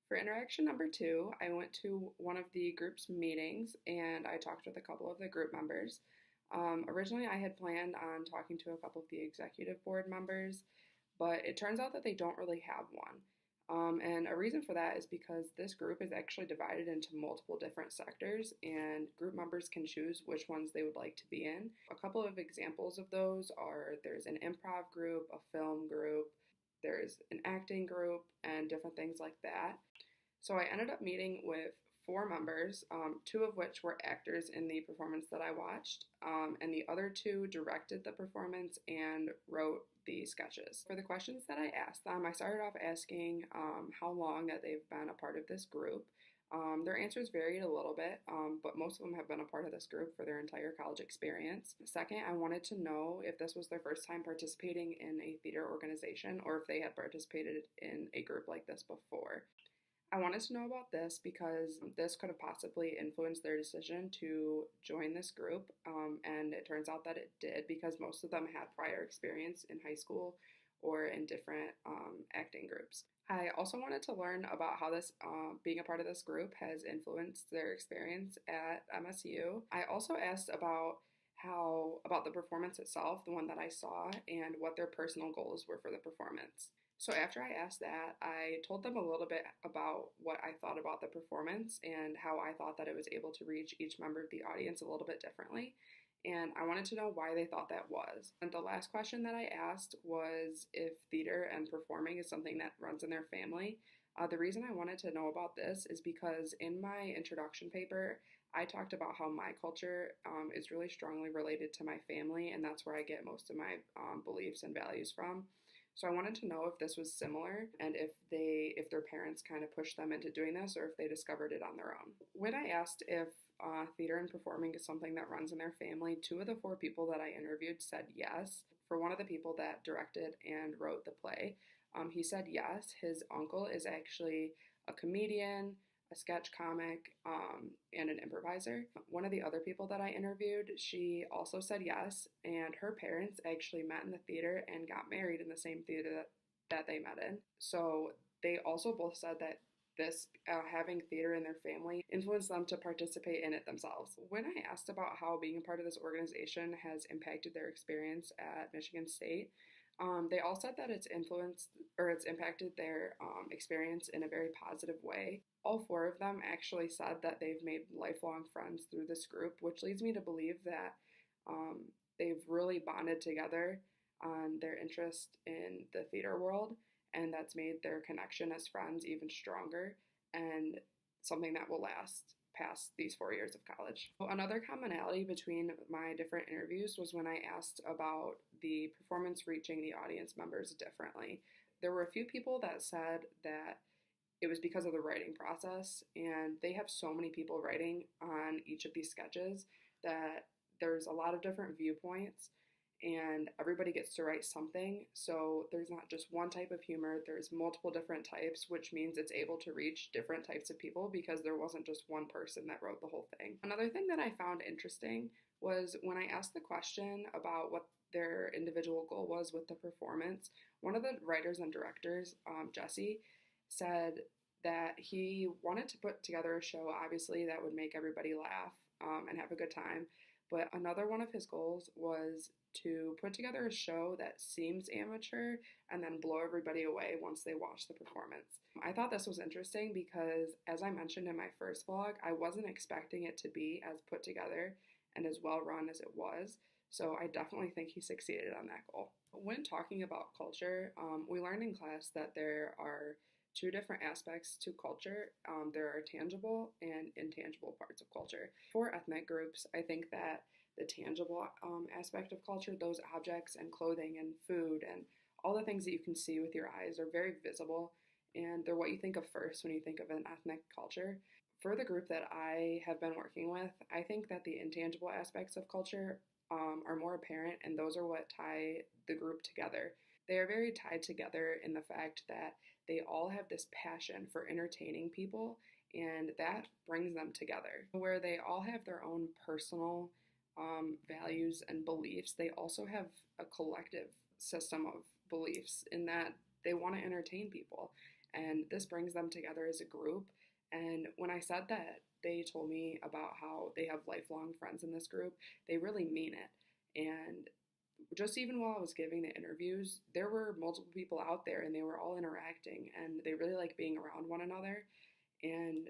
For interaction number two, I went to one of the group's meetings and I talked with a couple of the group members. Originally, I had planned on talking to a couple of the executive board members, but it turns out that they don't really have one. And a reason for that is because this group is actually divided into multiple different sectors, and group members can choose which ones they would like to be in. A couple of examples of those are there's an improv group, a film group, there's an acting group, and different things like that. So I ended up meeting with four members, two of which were actors in the performance that I watched, and the other two directed the performance and wrote the sketches. For the questions that I asked them, I started off asking how long that they've been a part of this group. Their answers varied a little bit, but most of them have been a part of this group for their entire college experience. Second, I wanted to know if this was their first time participating in a theater organization or if they had participated in a group like this before. I wanted to know about this because this could have possibly influenced their decision to join this group, and it turns out that it did because most of them had prior experience in high school or in different acting groups. I also wanted to learn about how this being a part of this group has influenced their experience at MSU. I also asked about the performance itself, the one that I saw, and what their personal goals were for the performance. So after I asked that, I told them a little bit about what I thought about the performance and how I thought that it was able to reach each member of the audience a little bit differently. And I wanted to know why they thought that was. And the last question that I asked was if theater and performing is something that runs in their family. The reason I wanted to know about this is because in my introduction paper, I talked about how my culture is really strongly related to my family, and that's where I get most of my beliefs and values from. So I wanted to know if this was similar and if their parents kind of pushed them into doing this or if they discovered it on their own. When I asked if theater and performing is something that runs in their family, two of the four people that I interviewed said yes. For one of the people that directed and wrote the play, he said yes. His uncle is actually a comedian, a sketch comic, and an improviser. One of the other people that I interviewed, she also said yes, and her parents actually met in the theater and got married in the same theater that they met in. So they also both said that this having theater in their family influenced them to participate in it themselves. When I asked about how being a part of this organization has impacted their experience at Michigan State, they all said that it's impacted their experience in a very positive way. All four of them actually said that they've made lifelong friends through this group, which leads me to believe that they've really bonded together on their interest in the theater world, and that's made their connection as friends even stronger and something that will last past these 4 years of college. Another commonality between my different interviews was when I asked about the performance reaching the audience members differently. There were a few people that said that it was because of the writing process, and they have so many people writing on each of these sketches that there's a lot of different viewpoints and everybody gets to write something. So there's not just one type of humor, there's multiple different types, which means it's able to reach different types of people because there wasn't just one person that wrote the whole thing. Another thing that I found interesting was when I asked the question about what their individual goal was with the performance, one of the writers and directors, Jesse, said that he wanted to put together a show, obviously, that would make everybody laugh and have a good time. But another one of his goals was to put together a show that seems amateur and then blow everybody away once they watch the performance. I thought this was interesting because, as I mentioned in my first vlog, I wasn't expecting it to be as put together and as well run as it was. So I definitely think he succeeded on that goal. When talking about culture, we learned in class that there are two different aspects to culture. There are tangible and intangible parts of culture. For ethnic groups, I think that the tangible aspect of culture, those objects and clothing and food and all the things that you can see with your eyes are very visible, and they're what you think of first when you think of an ethnic culture. For the group that I have been working with, I think that the intangible aspects of culture are more apparent, and those are what tie the group together. They are very tied together in the fact that they all have this passion for entertaining people, and that brings them together. Where they all have their own personal values and beliefs, they also have a collective system of beliefs in that they want to entertain people. and this brings them together as a group. And when I said that, they told me about how they have lifelong friends in this group. They really mean it. And just even while I was giving the interviews, there were multiple people out there and they were all interacting and they really like being around one another. And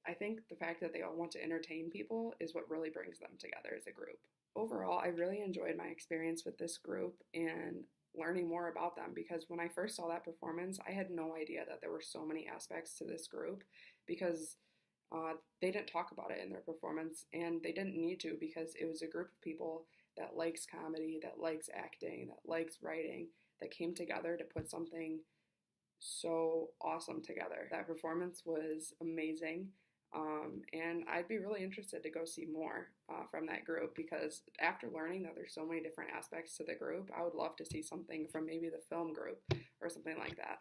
I think the fact that they all want to entertain people is what really brings them together as a group. Overall, I really enjoyed my experience with this group and learning more about them because when I first saw that performance, I had no idea that there were so many aspects to this group because they didn't talk about it in their performance and they didn't need to because it was a group of people that likes comedy, that likes acting, that likes writing, that came together to put something so awesome together. That performance was amazing. And I'd be really interested to go see more from that group because after learning that there's so many different aspects to the group, I would love to see something from maybe the film group or something like that.